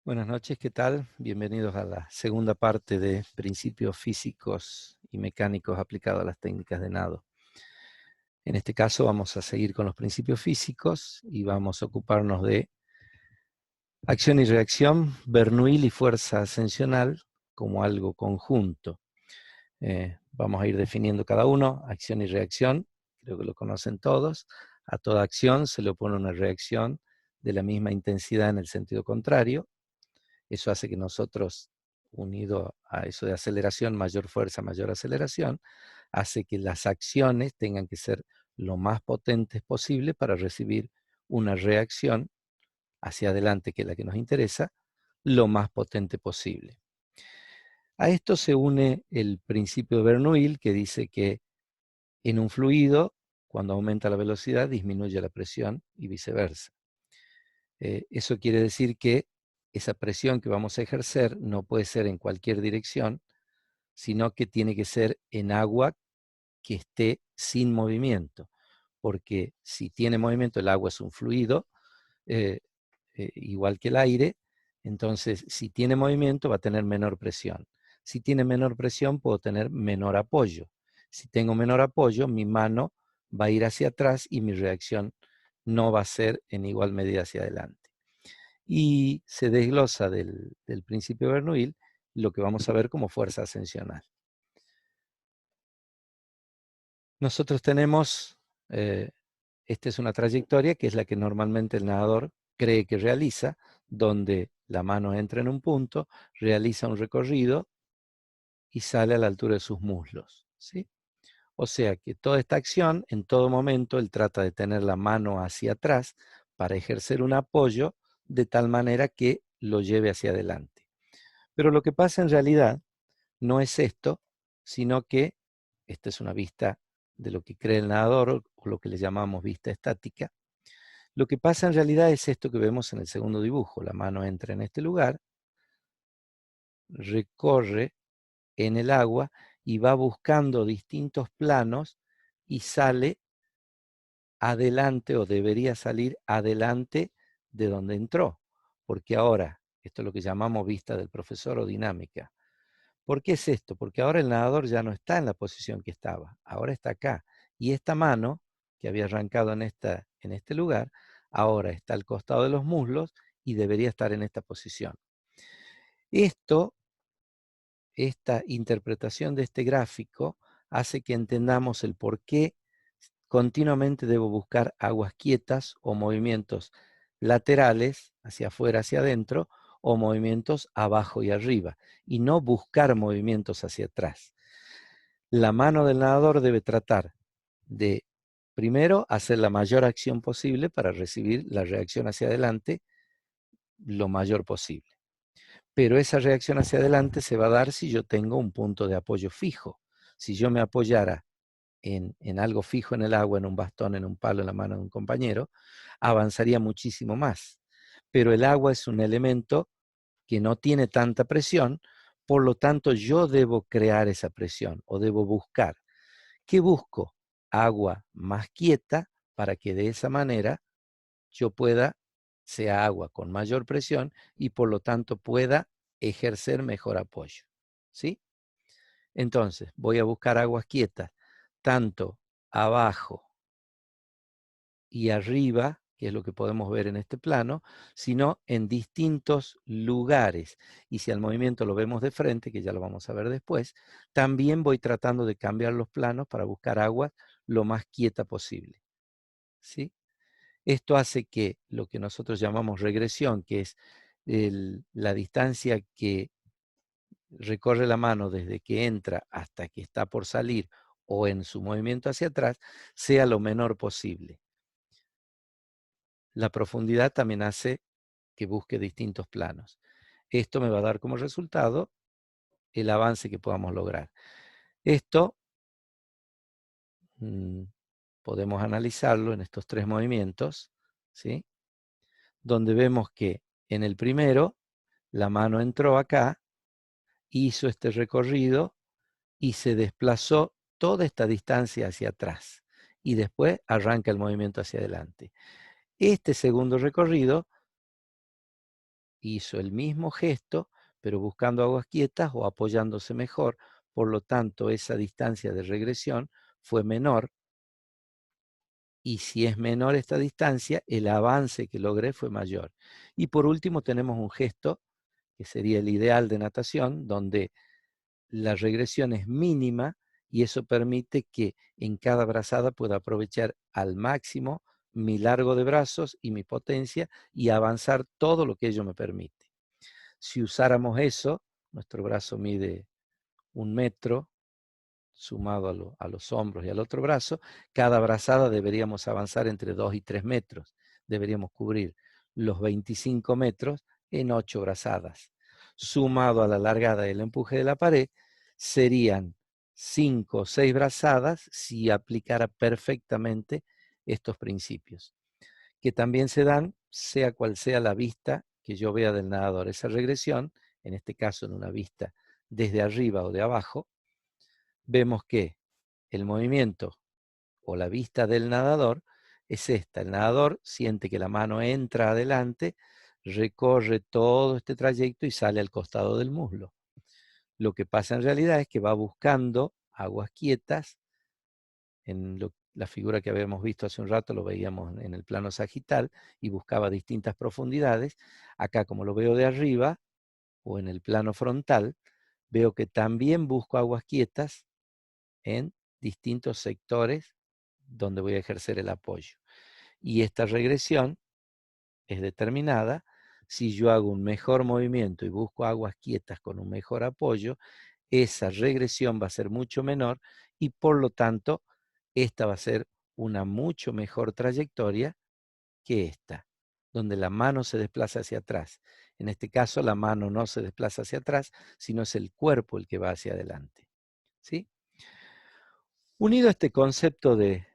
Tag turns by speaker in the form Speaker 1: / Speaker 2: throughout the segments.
Speaker 1: Buenas noches, ¿qué tal? Bienvenidos a la segunda parte de principios físicos y mecánicos aplicados a las técnicas de nado. En este caso vamos a seguir con los principios físicos y vamos a ocuparnos de acción y reacción, Bernoulli y fuerza ascensional como algo conjunto. Vamos a ir definiendo cada uno, acción y reacción, creo que lo conocen todos. A toda acción se le opone una reacción de la misma intensidad en el sentido contrario. Eso hace que nosotros, unido a eso de aceleración, mayor fuerza, mayor aceleración, hace que las acciones tengan que ser lo más potentes posible para recibir una reacción hacia adelante, que es la que nos interesa, lo más potente posible. A esto se une el principio de Bernoulli, que dice que en un fluido, cuando aumenta la velocidad, disminuye la presión y viceversa. Eso quiere decir que esa presión que vamos a ejercer no puede ser en cualquier dirección, sino que tiene que ser en agua que esté sin movimiento, porque si tiene movimiento, el agua es un fluido, eh, igual que el aire, entonces si tiene movimiento va a tener menor presión. Si tiene menor presión, puedo tener menor apoyo. Si tengo menor apoyo, mi mano va a ir hacia atrás y mi reacción no va a ser en igual medida hacia adelante. Y se desglosa del principio de Bernoulli lo que vamos a ver como fuerza ascensional. Nosotros tenemos, esta es una trayectoria que es la que normalmente el nadador cree que realiza, donde la mano entra en un punto, realiza un recorrido y sale a la altura de sus muslos, ¿sí? O sea que toda esta acción, en todo momento, él trata de tener la mano hacia atrás para ejercer un apoyo de tal manera que lo lleve hacia adelante. Pero lo que pasa en realidad no es esto, sino que esta es una vista de lo que cree el nadador, o lo que le llamamos vista estática. Lo que pasa en realidad es esto que vemos en el segundo dibujo. La mano entra en este lugar, recorre en el agua y va buscando distintos planos y sale adelante, o debería salir adelante de donde entró. Porque ahora, esto es lo que llamamos vista del profesor o dinámica. ¿Por qué es esto? Porque ahora el nadador ya no está en la posición que estaba, ahora está acá. Y esta mano, que había arrancado en este lugar, ahora está al costado de los muslos y debería estar en esta posición. Esta interpretación de este gráfico hace que entendamos el por qué continuamente debo buscar aguas quietas o movimientos laterales, hacia afuera, hacia adentro, o movimientos abajo y arriba, y no buscar movimientos hacia atrás. La mano del nadador debe tratar de, primero, hacer la mayor acción posible para recibir la reacción hacia adelante lo mayor posible. Pero esa reacción hacia adelante se va a dar si yo tengo un punto de apoyo fijo. Si yo me apoyara en algo fijo en el agua, en un bastón, en un palo, en la mano de un compañero, avanzaría muchísimo más. Pero el agua es un elemento que no tiene tanta presión, por lo tanto yo debo crear esa presión o debo buscar. ¿Qué busco? Agua más quieta para que de esa manera yo pueda, sea agua con mayor presión y por lo tanto pueda ejercer mejor apoyo. ¿Sí? Entonces, voy a buscar aguas quietas, tanto abajo y arriba, que es lo que podemos ver en este plano, sino en distintos lugares. Y si al movimiento lo vemos de frente, que ya lo vamos a ver después, también voy tratando de cambiar los planos para buscar agua lo más quieta posible. ¿Sí? Esto hace que lo que nosotros llamamos regresión, que es la distancia que recorre la mano desde que entra hasta que está por salir o en su movimiento hacia atrás, sea lo menor posible. La profundidad también hace que busque distintos planos. Esto me va a dar como resultado el avance que podamos lograr. Esto podemos analizarlo en estos tres movimientos, ¿sí? Donde vemos que en el primero la mano entró acá, hizo este recorrido y se desplazó toda esta distancia hacia atrás. Y después arranca el movimiento hacia adelante. Este segundo recorrido hizo el mismo gesto, pero buscando aguas quietas o apoyándose mejor. Por lo tanto, esa distancia de regresión fue menor. Y si es menor esta distancia, el avance que logré fue mayor. Y por último, tenemos un gesto, que sería el ideal de natación, donde la regresión es mínima y eso permite que en cada brazada pueda aprovechar al máximo mi largo de brazos y mi potencia y avanzar todo lo que ello me permite. Si usáramos eso, nuestro brazo mide 1 metro, sumado a los hombros y al otro brazo, cada brazada deberíamos avanzar entre 2 y 3 metros. Deberíamos cubrir los 25 metros en 8 brazadas. Sumado a la largada y el empuje de la pared, serían 5 o 6 brazadas si aplicara perfectamente estos principios, que también se dan sea cual sea la vista que yo vea del nadador. Esa regresión, en este caso en una vista desde arriba o de abajo, vemos que el movimiento o la vista del nadador es esta. El nadador siente que la mano entra adelante, recorre todo este trayecto y sale al costado del muslo. Lo que pasa en realidad es que va buscando aguas quietas. En la figura que habíamos visto hace un rato lo veíamos en el plano sagital y buscaba distintas profundidades. Acá, como lo veo de arriba o en el plano frontal, veo que también busco aguas quietas en distintos sectores donde voy a ejercer el apoyo. Y esta regresión es determinada si yo hago un mejor movimiento y busco aguas quietas con un mejor apoyo, esa regresión va a ser mucho menor y por lo tanto esta va a ser una mucho mejor trayectoria que esta, donde la mano se desplaza hacia atrás. En este caso la mano no se desplaza hacia atrás, sino es el cuerpo el que va hacia adelante. ¿Sí? Unido a este concepto de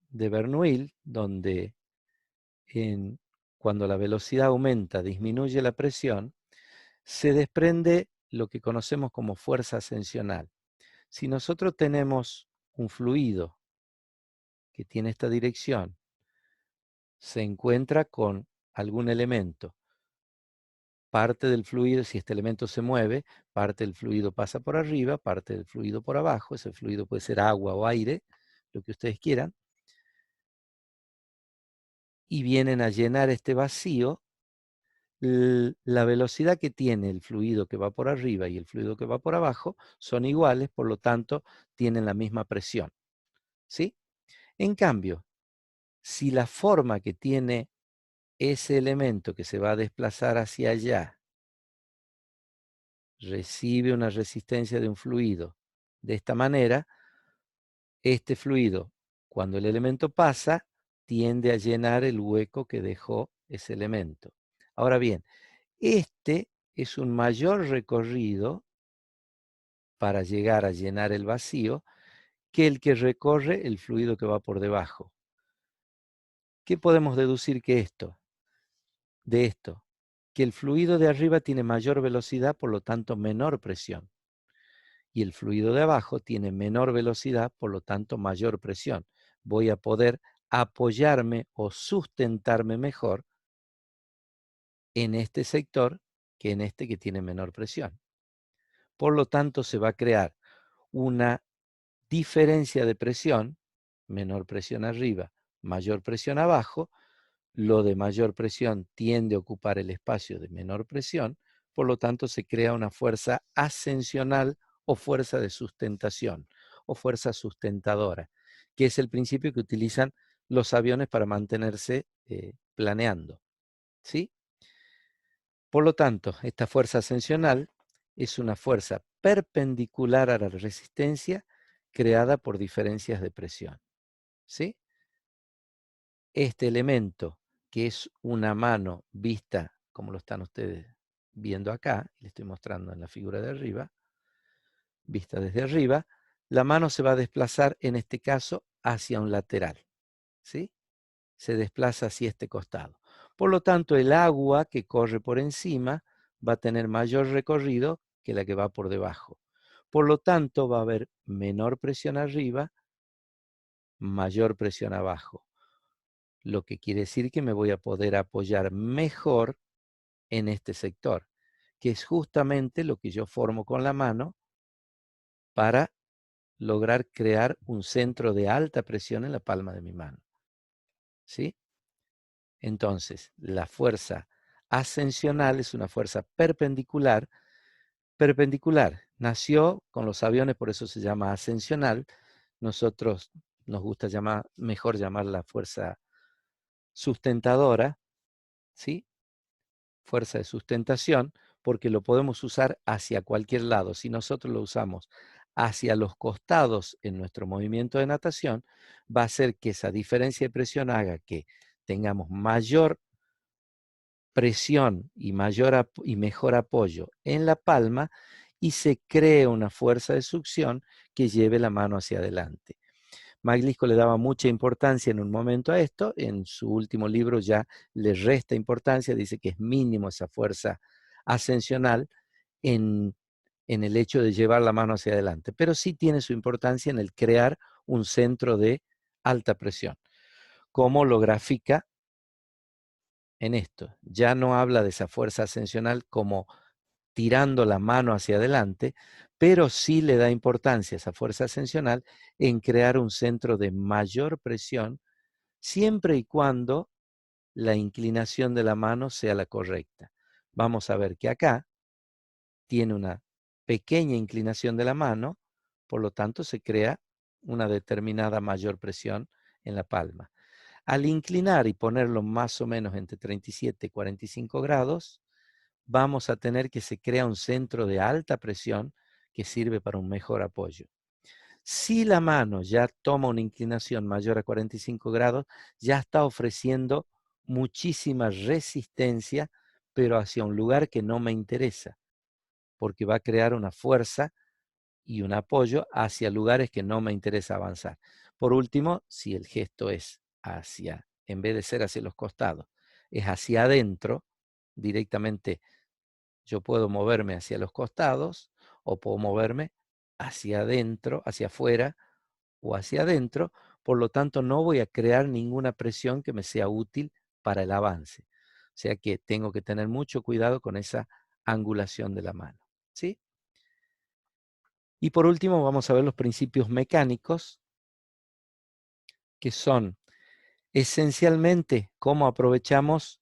Speaker 1: Bernoulli, donde cuando la velocidad aumenta, disminuye la presión, se desprende lo que conocemos como fuerza ascensional. Si nosotros tenemos un fluido que tiene esta dirección, se encuentra con algún elemento. Parte del fluido, si este elemento se mueve, parte del fluido pasa por arriba, parte del fluido por abajo. Ese fluido puede ser agua o aire, lo que ustedes quieran. Y vienen a llenar este vacío. La velocidad que tiene el fluido que va por arriba y el fluido que va por abajo son iguales, por lo tanto, tienen la misma presión. ¿Sí? En cambio, si la forma que tiene ese elemento que se va a desplazar hacia allá recibe una resistencia de un fluido de esta manera, este fluido, cuando el elemento pasa, tiende a llenar el hueco que dejó ese elemento. Ahora bien, este es un mayor recorrido para llegar a llenar el vacío que el que recorre el fluido que va por debajo. ¿Qué podemos deducir de esto? Que el fluido de arriba tiene mayor velocidad, por lo tanto menor presión. Y el fluido de abajo tiene menor velocidad, por lo tanto mayor presión. Voy a poder apoyarme o sustentarme mejor en este sector que en este que tiene menor presión. Por lo tanto, se va a crear una diferencia de presión, menor presión arriba, mayor presión abajo. Lo de mayor presión tiende a ocupar el espacio de menor presión, por lo tanto se crea una fuerza ascensional o fuerza de sustentación o fuerza sustentadora, que es el principio que utilizan los aviones para mantenerse planeando. ¿Sí? Por lo tanto, esta fuerza ascensional es una fuerza perpendicular a la resistencia creada por diferencias de presión. ¿Sí? Este elemento, que es una mano vista, como lo están ustedes viendo acá, le estoy mostrando en la figura de arriba, vista desde arriba, la mano se va a desplazar, en este caso, hacia un lateral. ¿Sí? Se desplaza hacia este costado. Por lo tanto, el agua que corre por encima va a tener mayor recorrido que la que va por debajo. Por lo tanto, va a haber menor presión arriba, mayor presión abajo. Lo que quiere decir que me voy a poder apoyar mejor en este sector, que es justamente lo que yo formo con la mano para lograr crear un centro de alta presión en la palma de mi mano. ¿Sí? Entonces, la fuerza ascensional es una fuerza perpendicular. Perpendicular. Nació con los aviones, por eso se llama ascensional. Nosotros nos gusta mejor llamar la fuerza sustentadora, ¿sí? Fuerza de sustentación, porque lo podemos usar hacia cualquier lado. Si nosotros lo usamos hacia los costados en nuestro movimiento de natación, va a hacer que esa diferencia de presión haga que tengamos mayor presión y mejor apoyo en la palma y se cree una fuerza de succión que lleve la mano hacia adelante. Maglisco le daba mucha importancia en un momento a esto, en su último libro ya le resta importancia, dice que es mínimo esa fuerza ascensional en, en el hecho de llevar la mano hacia adelante, pero sí tiene su importancia en el crear un centro de alta presión, como lo grafica en esto. Ya no habla de esa fuerza ascensional como tirando la mano hacia adelante, pero sí le da importancia a esa fuerza ascensional en crear un centro de mayor presión, siempre y cuando la inclinación de la mano sea la correcta. Vamos a ver que acá tiene una pequeña inclinación de la mano, por lo tanto se crea una determinada mayor presión en la palma. Al inclinar y ponerlo más o menos entre 37 y 45 grados, vamos a tener que se crea un centro de alta presión que sirve para un mejor apoyo. Si la mano ya toma una inclinación mayor a 45 grados, ya está ofreciendo muchísima resistencia, pero hacia un lugar que no me interesa, porque va a crear una fuerza y un apoyo hacia lugares que no me interesa avanzar. Por último, si el gesto es hacia, en vez de ser hacia los costados, es hacia adentro, directamente yo puedo moverme hacia los costados o puedo moverme hacia adentro, hacia afuera o hacia adentro, por lo tanto no voy a crear ninguna presión que me sea útil para el avance. O sea que tengo que tener mucho cuidado con esa angulación de la mano. ¿Sí? Y por último vamos a ver los principios mecánicos, que son esencialmente cómo aprovechamos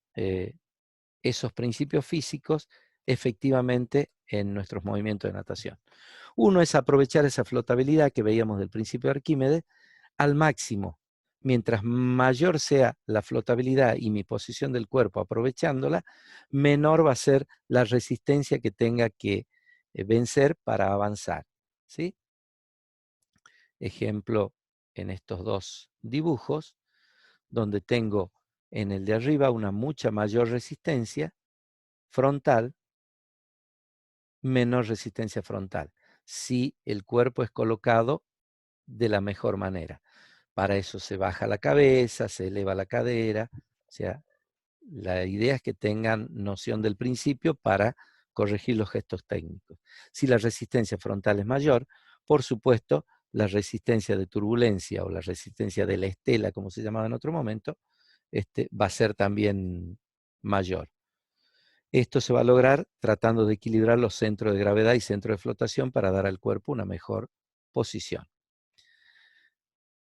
Speaker 1: esos principios físicos efectivamente en nuestros movimientos de natación. Uno es aprovechar esa flotabilidad que veíamos del principio de Arquímedes al máximo. Mientras mayor sea la flotabilidad y mi posición del cuerpo aprovechándola, menor va a ser la resistencia que tenga que vencer para avanzar. ¿Sí? Ejemplo en estos dos dibujos, donde tengo en el de arriba una mucha mayor resistencia frontal, menor resistencia frontal, si el cuerpo es colocado de la mejor manera. Para eso se baja la cabeza, se eleva la cadera, o sea, la idea es que tengan noción del principio para corregir los gestos técnicos. Si la resistencia frontal es mayor, por supuesto, la resistencia de turbulencia o la resistencia de la estela, como se llamaba en otro momento, va a ser también mayor. Esto se va a lograr tratando de equilibrar los centros de gravedad y centros de flotación para dar al cuerpo una mejor posición.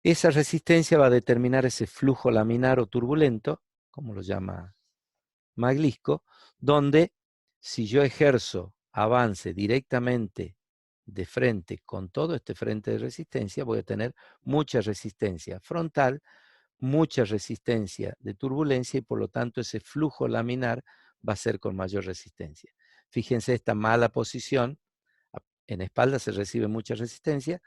Speaker 1: Esa resistencia va a determinar ese flujo laminar o turbulento, como lo llama Maglisco, donde si yo ejerzo avance directamente de frente con todo este frente de resistencia, voy a tener mucha resistencia frontal, mucha resistencia de turbulencia y por lo tanto ese flujo laminar va a ser con mayor resistencia. Fíjense esta mala posición, en espalda se recibe mucha resistencia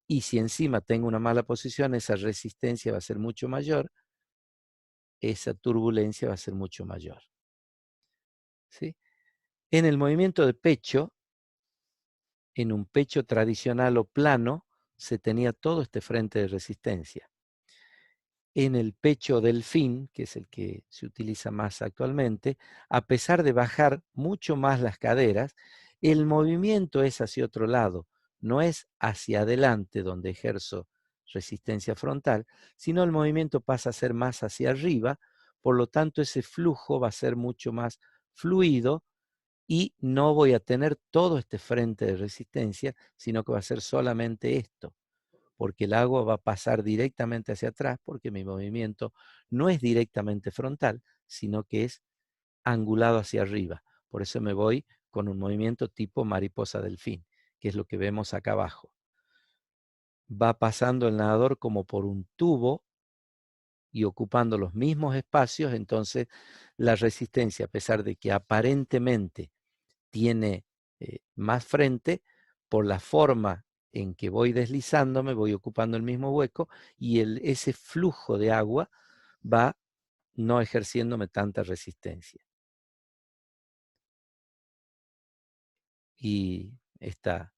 Speaker 1: y si encima tengo una mala posición, esa resistencia va a ser mucho mayor, esa turbulencia va a ser mucho mayor. ¿Sí? En el movimiento de pecho, en un pecho tradicional o plano, se tenía todo este frente de resistencia. En el pecho delfín, que es el que se utiliza más actualmente, a pesar de bajar mucho más las caderas, el movimiento es hacia otro lado, no es hacia adelante donde ejerzo resistencia frontal, sino el movimiento pasa a ser más hacia arriba, por lo tanto ese flujo va a ser mucho más fluido y no voy a tener todo este frente de resistencia, sino que va a ser solamente esto, porque el agua va a pasar directamente hacia atrás, porque mi movimiento no es directamente frontal, sino que es angulado hacia arriba. Por eso me voy con un movimiento tipo mariposa delfín, que es lo que vemos acá abajo. Va pasando el nadador como por un tubo y ocupando los mismos espacios, entonces la resistencia, a pesar de que aparentemente tiene más frente, por la forma en que voy deslizándome, voy ocupando el mismo hueco y ese flujo de agua va no ejerciéndome tanta resistencia. Y esta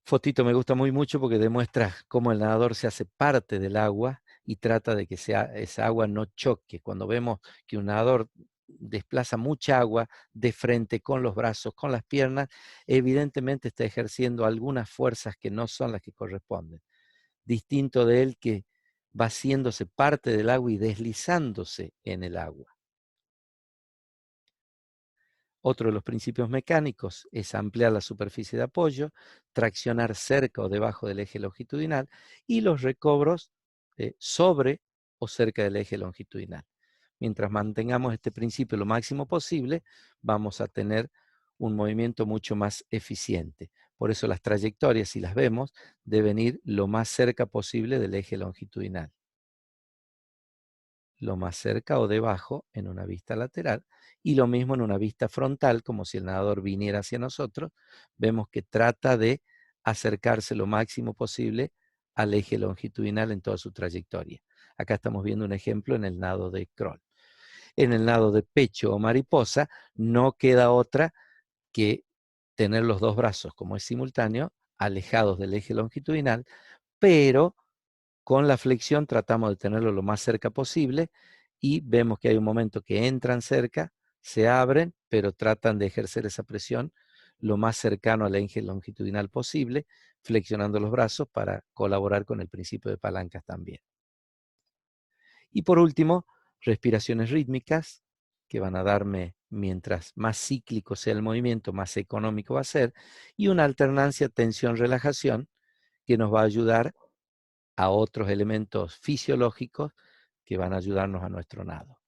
Speaker 1: fotito me gusta muy mucho porque demuestra cómo el nadador se hace parte del agua y trata de que esa agua no choque. Cuando vemos que un nadador desplaza mucha agua de frente con los brazos, con las piernas, evidentemente está ejerciendo algunas fuerzas que no son las que corresponden. Distinto de él que va haciéndose parte del agua y deslizándose en el agua. Otro de los principios mecánicos es ampliar la superficie de apoyo, traccionar cerca o debajo del eje longitudinal y los recobros sobre o cerca del eje longitudinal. Mientras mantengamos este principio lo máximo posible, vamos a tener un movimiento mucho más eficiente. Por eso las trayectorias, si las vemos, deben ir lo más cerca posible del eje longitudinal. Lo más cerca o debajo en una vista lateral y lo mismo en una vista frontal, como si el nadador viniera hacia nosotros, vemos que trata de acercarse lo máximo posible al eje longitudinal en toda su trayectoria. Acá estamos viendo un ejemplo en el nado de crawl. En el nado de pecho o mariposa no queda otra que tener los dos brazos, como es simultáneo, alejados del eje longitudinal, pero con la flexión tratamos de tenerlo lo más cerca posible y vemos que hay un momento que entran cerca, se abren, pero tratan de ejercer esa presión lo más cercano al eje longitudinal posible, flexionando los brazos para colaborar con el principio de palancas también. Y por último, respiraciones rítmicas que van a darme, mientras más cíclico sea el movimiento, más económico va a ser, y una alternancia tensión-relajación que nos va a ayudar a otros elementos fisiológicos que van a ayudarnos a nuestro nado.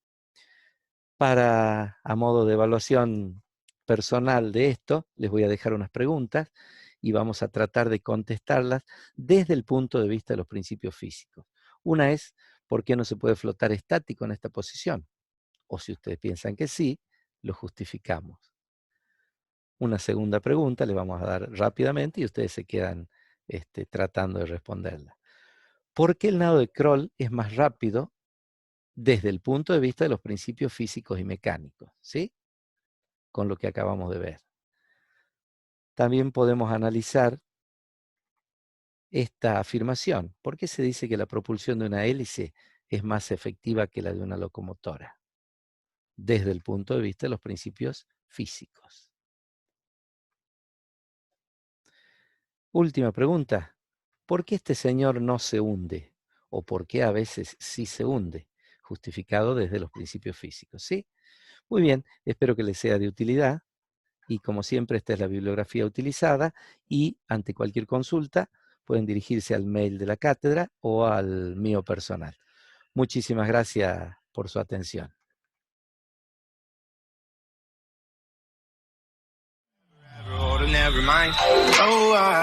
Speaker 1: A modo de evaluación personal de esto, les voy a dejar unas preguntas y vamos a tratar de contestarlas desde el punto de vista de los principios físicos. Una es, ¿por qué no se puede flotar estático en esta posición? O si ustedes piensan que sí, lo justificamos. Una segunda pregunta le vamos a dar rápidamente y ustedes se quedan tratando de responderla. ¿Por qué el nado de crawl es más rápido desde el punto de vista de los principios físicos y mecánicos? ¿Sí? Con lo que acabamos de ver. También podemos analizar esta afirmación. ¿Por qué se dice que la propulsión de una hélice es más efectiva que la de una locomotora? Desde el punto de vista de los principios físicos. Última pregunta. ¿Por qué este señor no se hunde? ¿O por qué a veces sí se hunde? Justificado desde los principios físicos. ¿Sí? Muy bien, espero que les sea de utilidad y como siempre esta es la bibliografía utilizada y ante cualquier consulta pueden dirigirse al mail de la cátedra o al mío personal. Muchísimas gracias por su atención. Never mind. Oh,